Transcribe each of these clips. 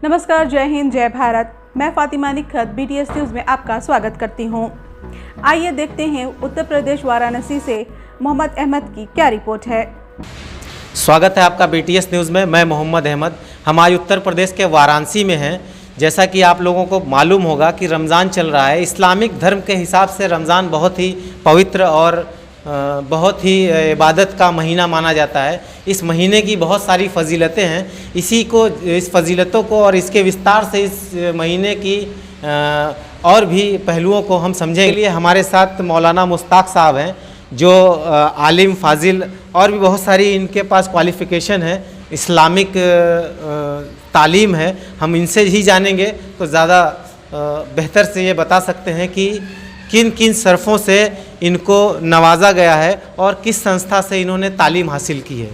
नमस्कार, जय हिंद, जय भारत। मैं फातिमा निखत BTS न्यूज़ में आपका स्वागत करती हूं। आइए देखते हैं उत्तर प्रदेश वाराणसी से मोहम्मद अहमद की क्या रिपोर्ट है। स्वागत है आपका BTS न्यूज़ में। मैं मोहम्मद अहमद। हम आज उत्तर प्रदेश के वाराणसी में हैं। जैसा कि आप लोगों को मालूम होगा कि रमज़ान चल रहा है। इस्लामिक धर्म के हिसाब से रमज़ान बहुत ही पवित्र और बहुत ही इबादत का महीना माना जाता है। इस महीने की बहुत सारी फ़जीलतें हैं। इस फ़जीलतों को और इसके विस्तार से इस महीने की और भी पहलुओं को हम समझें के लिए हमारे साथ मौलाना मुश्ताक साहब हैं, जो आलिम फाजिल और भी बहुत सारी इनके पास क्वालिफ़िकेशन है, इस्लामिक तालीम है। हम इनसे ही जानेंगे तो ज़्यादा बेहतर से ये बता सकते हैं कि किन किन शर्फ़ों से इनको नवाजा गया है और किस संस्था से इन्होंने तालीम हासिल की है।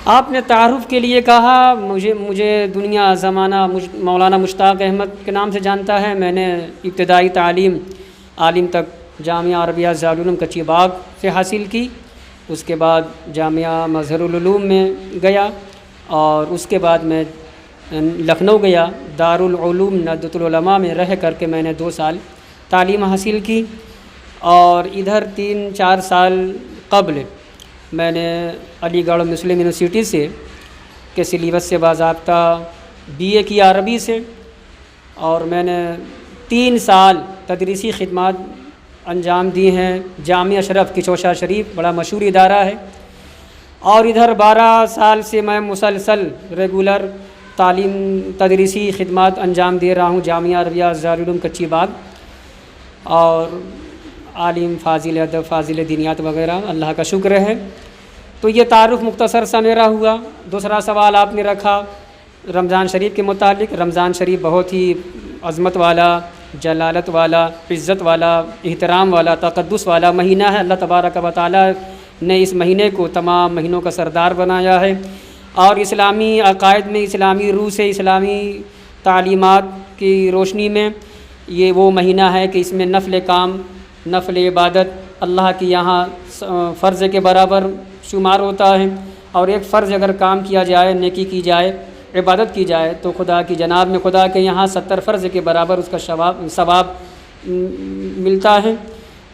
आपने तारुफ़ के लिए कहा, मुझे दुनिया ज़माना मौलाना मुश्ताक अहमद के नाम से जानता है। मैंने इब्तदाई तालीम आलिम तक जामिया अरबिया ज़ालुलूम कच्ची बाग से हासिल की। उसके बाद जामिया मज़हरुल उलूम में गया और उसके बाद मैं लखनऊ गया। दारुल उलूम नदतुल उलमा में रह करके मैंने 2 साल तालीम हासिल की और इधर 3-4 साल कबल मैंने अलीगढ़ मुस्लिम यूनिवर्सिटी से के सिलेबस से बाज़ाब्ता BA किया अरबी से और मैंने 3 साल तदरीसी खिदमत अंजाम दी हैं। जामिया अशरफ किचौशा शरीफ बड़ा मशहूर इदारा है और इधर 12 साल से मैं मुसलसल रेगुलर तालीम तदरीसी खिदमत अंजाम दे रहा हूँ जामिया अरबिया ज़ालुलूम कच्ची बाग और आलिम फाजिल अदब फाजिल दीनियात वगैरह। अल्लाह का शुक्र है। तो ये तारुफ़ मुख्तसर सा मेरा हुआ। दूसरा सवाल आपने रखा रमज़ान शरीफ के मुतालिक। रमज़ान शरीफ बहुत ही अज़मत वाला, जलालत वाला, इज़्ज़त वाला, एहतराम वाला, तक़द्दुस वाला महीना है। अल्लाह तबारक व तआला ने इस महीने को तमाम महीनों का सरदार बनाया है और इस्लामी अक़ायद में, इस्लामी रूह से, इस्लामी तालीमात की रोशनी में ये वो महीना है कि इसमें नफ़ल काम, नफ़ल इबादत अल्लाह की यहाँ फ़र्ज़ के बराबर शुमार होता है और एक फ़र्ज़ अगर काम किया जाए, नेकी की जाए, इबादत की जाए तो खुदा की जनाब में, खुदा के यहाँ 70 फ़र्ज़ के बराबर उसका सवाब मिलता है।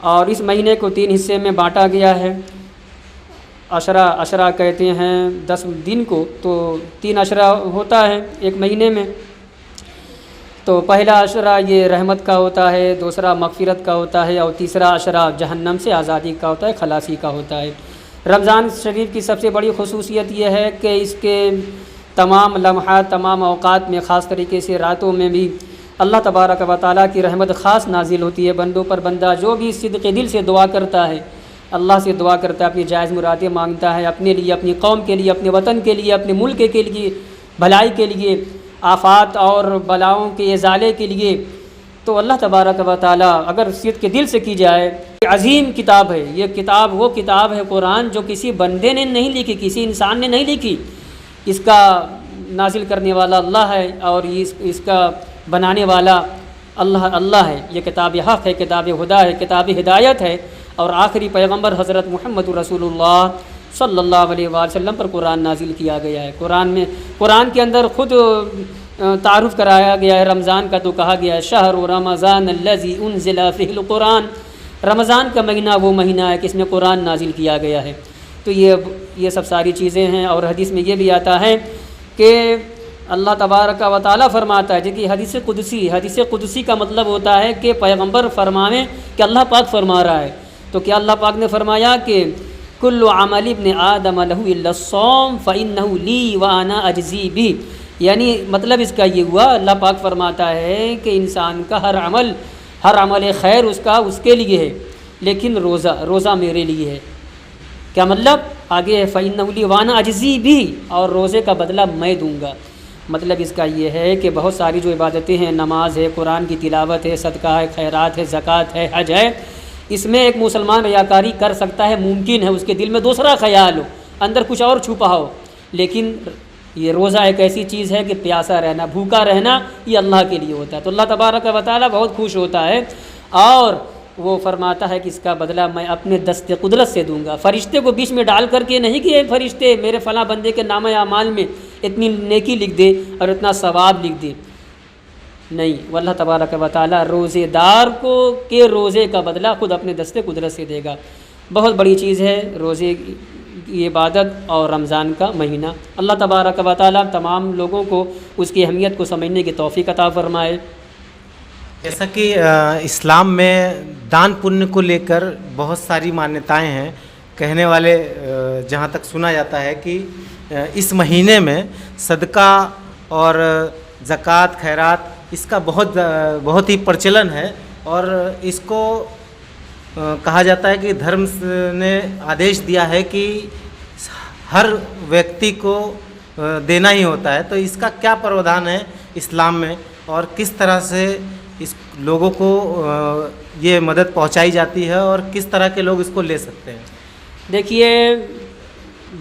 और इस महीने को 3 हिस्से में बांटा गया है। अशरा कहते हैं 10 दिन को, तो 3 अशरा होता है एक महीने में। तो पहला अशरा ये रहमत का होता है, दूसरा मग़फ़िरत का होता है और तीसरा अशरा जहन्नम से आज़ादी का होता है, खलासी का होता है। रमज़ान शरीफ की सबसे बड़ी ख़ुसूसियत ये है कि इसके तमाम लम्हात, तमाम औक़ात में, ख़ास तरीके से रातों में भी अल्लाह तबारक व तआला की रहमत ख़ास नाजिल होती है बंदों पर। बंदा जो भी सिद्क़े दिल से दुआ करता है, अल्लाह से दुआ करता है, अपनी जायज़ मुरादें मांगता है, अपने लिए, अपनी कौम के लिए, अपने वतन के लिए, अपने मुल्क के लिए, भलाई के लिए, आफ़ात और बलाओं के इज़ाले के लिए, तो अल्लाह तबारक व तआला अगर सिद्क़ के दिल से की जाए। अज़ीम किताब है ये। किताब वो किताब है कुरान जो किसी बंदे ने नहीं लिखी, किसी इंसान ने नहीं लिखी। इसका नाजिल करने वाला अल्लाह है और इसका बनाने वाला अल्लाह है। ये किताब हक़ है, किताब हुदा है, किताब हिदायत है और आखिरी पैगम्बर हज़रत मुहम्मद रसूलुल्लाह सल्लल्लाहु अलैहि वसल्लम पर कुरान नाजिल किया गया है। कुरान के अंदर ख़ुद तारुफ़ कराया गया है रमज़ान का। तो कहा गया है शहरु रमज़ान अल्लज़ी उन्ज़िला फ़ीहिल कुरान। रमज़ान का महीना वो महीना है कि इसमें कुरान नाजिल किया गया है। तो ये सब सारी चीज़ें हैं। और हदीस में ये भी आता है कि अल्लाह तबारक व तआला फरमाता है, जो कि हदीस कुदसी का मतलब होता है कि पैगम्बर फरमाएं कि अल्लाह पाक फरमा रहा है। तो क्या अल्लाह पाक ने फरमाया कि कुल्लु अमल इब्न आदम लहू इल्ला सौम फ़इन्नहु ली व अना अजज़ी भी। यानी मतलब इसका ये हुआ, अल्लाह पाक फरमाता है कि इंसान का हर अमल खैर उसके लिए है, लेकिन रोज़ा मेरे लिए है। क्या मतलब? आगे है फ़इन्नहु ली व अना अजज़ी भी, और रोज़े का बदला मैं दूँगा। मतलब इसका ये है कि बहुत सारी जो इबादतें हैं, नमाज है, कुरान की तिलावत है, सदका है, खैरात है, ज़कात है, हज है, इसमें एक मुसलमान रियाकारी कर सकता है, मुमकिन है। उसके दिल में दूसरा ख्याल हो, अंदर कुछ और छुपा हो। लेकिन ये रोज़ा एक ऐसी चीज़ है कि प्यासा रहना, भूखा रहना, ये अल्लाह के लिए होता है। तो अल्लाह तबारक व तआला बहुत खुश होता है और वो फरमाता है कि इसका बदला मैं अपने दस्ते कुदरत से दूंगा। फ़रिश्ते को बीच में डाल करके नहीं कि फरिश्ते मेरे फ़लाँ बंदे के नाम आमाल में اتنی نیکی لکھ دے اور اتنا ثواب لکھ دے، نہیں، واللہ تبارک و تعالیٰ روزے دار کو کے روزے کا بدلہ خود اپنے دست قدرت سے دے گا۔ بہت بڑی چیز ہے روزے کی عبادت اور رمضان کا مہینہ۔ اللہ تبارک و تعالیٰ تمام لوگوں کو اس کی اہمیت کو سمجھنے کی توفیق عطا فرمائے۔ جیسا کہ اسلام میں دان پنیہ کو لے کر بہت ساری مانیتائیں ہیں، کہنے والے جہاں تک سنا جاتا ہے کہ اس مہینے میں صدقہ اور زکوٰۃ خیرات اس کا بہت ہی پرچلن ہے، اور اس کو کہا جاتا ہے کہ دھرم نے آدیش دیا ہے کہ ہر ویکتی کو دینا ہی ہوتا ہے۔ تو اس کا کیا پرودھان ہے اسلام میں، اور کس طرح سے اس لوگوں کو یہ مدد پہنچائی جاتی ہے، اور کس طرح کے لوگ اس کو لے سکتے ہیں؟ دیکھیے،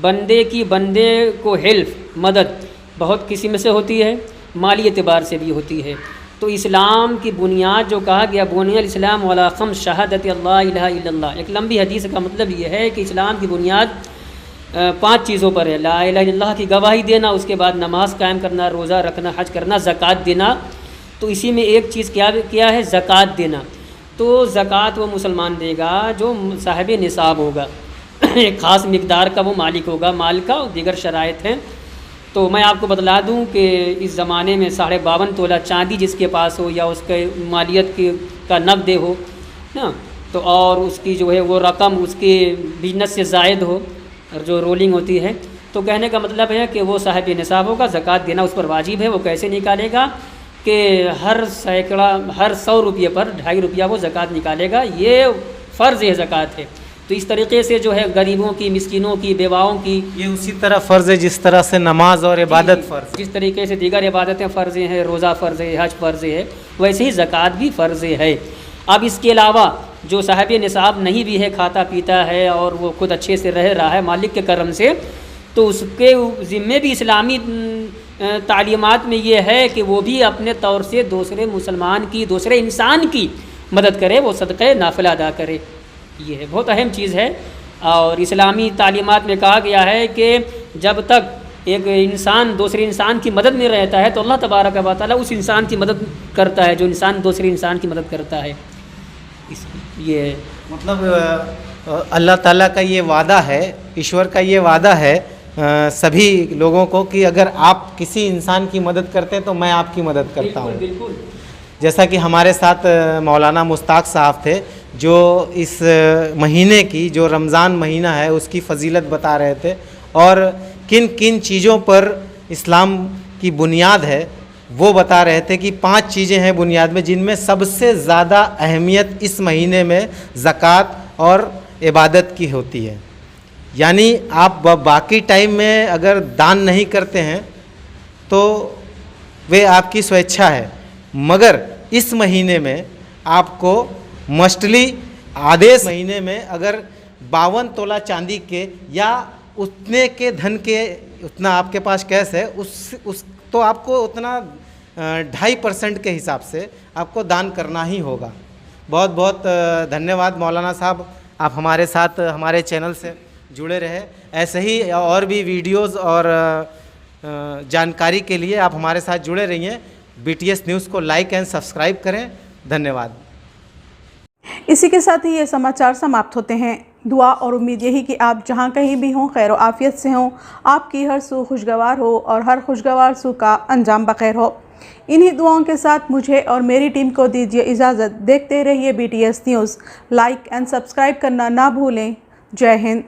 بندے کو ہیلپ مدد بہت قسم سے ہوتی ہے، مالی اعتبار سے بھی ہوتی ہے۔ تو اسلام کی بنیاد جو کہا گیا، بنی الاسلام علی خمس شہادت اللہ الہ الا اللہ، ایک لمبی حدیث کا مطلب یہ ہے کہ اسلام کی بنیاد 5 چیزوں پر ہے۔ لا الہ الا اللہ کی گواہی دینا، اس کے بعد نماز قائم کرنا، روزہ رکھنا، حج کرنا، زکوٰۃ دینا۔ تو اسی میں ایک چیز کیا ہے، زکوٰۃ دینا۔ تو زکوٰۃ وہ مسلمان دے گا جو صاحب نصاب ہوگا، ایک خاص مقدار کا وہ مالک ہوگا، مال کا دیگر شرائط ہیں۔ تو میں آپ کو بتلا دوں کہ اس زمانے میں 52.5 تولہ چاندی جس کے پاس ہو، یا اس کے مالیت کا نقد ہو نا، تو اور اس کی جو ہے وہ رقم اس کے بزنس سے زائد ہو، اور جو رولنگ ہوتی ہے، تو کہنے کا مطلب ہے کہ وہ صاحب نصاب ہوگا، زکوٰۃ دینا اس پر واجب ہے۔ وہ کیسے نکالے گا کہ ہر 100 روپیے پر 2.5 روپیہ وہ زکوٰۃ نکالے گا، یہ فرض ہے، زکوٰۃ ہے۔ تو اس طریقے سے جو ہے غریبوں کی، مسکینوں کی، بیواؤں کی، یہ اسی طرح فرض ہے جس طرح سے نماز اور عبادت فرض ہے، جس طریقے سے دیگر عبادتیں فرض ہیں، روزہ فرض ہے، حج فرض ہے، ویسے ہی زکوٰۃ بھی فرض ہے۔ اب اس کے علاوہ جو صاحب نصاب نہیں بھی ہے، کھاتا پیتا ہے اور وہ خود اچھے سے رہ رہا ہے مالک کے کرم سے، تو اس کے ذمے بھی اسلامی تعلیمات میں یہ ہے کہ وہ بھی اپنے طور سے دوسرے مسلمان کی، دوسرے انسان کی مدد کرے، وہ صدقہ نافلہ ادا کرے۔ یہ ہے بہت اہم چیز ہے، اور اسلامی تعلیمات میں کہا گیا ہے کہ جب تک ایک انسان دوسرے انسان کی مدد میں رہتا ہے تو اللہ تبارک و تعالیٰ اس انسان کی مدد کرتا ہے جو انسان دوسرے انسان کی مدد کرتا ہے۔ یہ مطلب اللہ تعالیٰ کا یہ وعدہ ہے، ایشور کا یہ وعدہ ہے سبھی لوگوں کو کہ اگر آپ کسی انسان کی مدد کرتے ہیں تو میں آپ کی مدد کرتا ہوں۔ بالکل جیسا کہ ہمارے ساتھ مولانا مشتاق صاحب تھے، جو اس مہینے کی، جو رمضان مہینہ ہے، اس کی فضیلت بتا رہے تھے، اور کن کن چیزوں پر اسلام کی بنیاد ہے وہ بتا رہے تھے کہ 5 چیزیں ہیں بنیاد میں، جن میں سب سے زیادہ اہمیت اس مہینے میں زکوٰۃ اور عبادت کی ہوتی ہے۔ یعنی آپ باقی ٹائم میں اگر دان نہیں کرتے ہیں تو وہ آپ کی سویچھا ہے، مگر اس مہینے میں آپ کو مسٹلی آدیش مہینے میں اگر 52 تولہ چاندی کے یا اتنے کے دھن کے، اتنا آپ کے پاس کیش ہے، اس تو آپ کو اتنا 2.5% کے حساب سے آپ کو دان کرنا ہی ہوگا۔ بہت بہت دھنیہ واد مولانا صاحب، آپ ہمارے ساتھ ہمارے چینل سے جڑے رہے، ایسے ہی اور بھی ویڈیوز اور جانکاری کے لیے آپ ہمارے ساتھ جڑے رہیے۔ BTS نیوز کو لائک اینڈ سبسکرائب کریں۔ دھنیہ واد۔ اسی کے ساتھ ہی یہ سماچار سماپت ہوتے ہیں۔ دعا اور امید یہی کہ آپ جہاں کہیں بھی ہوں خیر و عافیت سے ہوں، آپ کی ہر سو خوشگوار ہو اور ہر خوشگوار سو کا انجام بخیر ہو۔ انہی دعاؤں کے ساتھ مجھے اور میری ٹیم کو دیجیے اجازت۔ دیکھتے رہیے BTS news, like and subscribe کرنا نہ بھولیں۔ جے ہند۔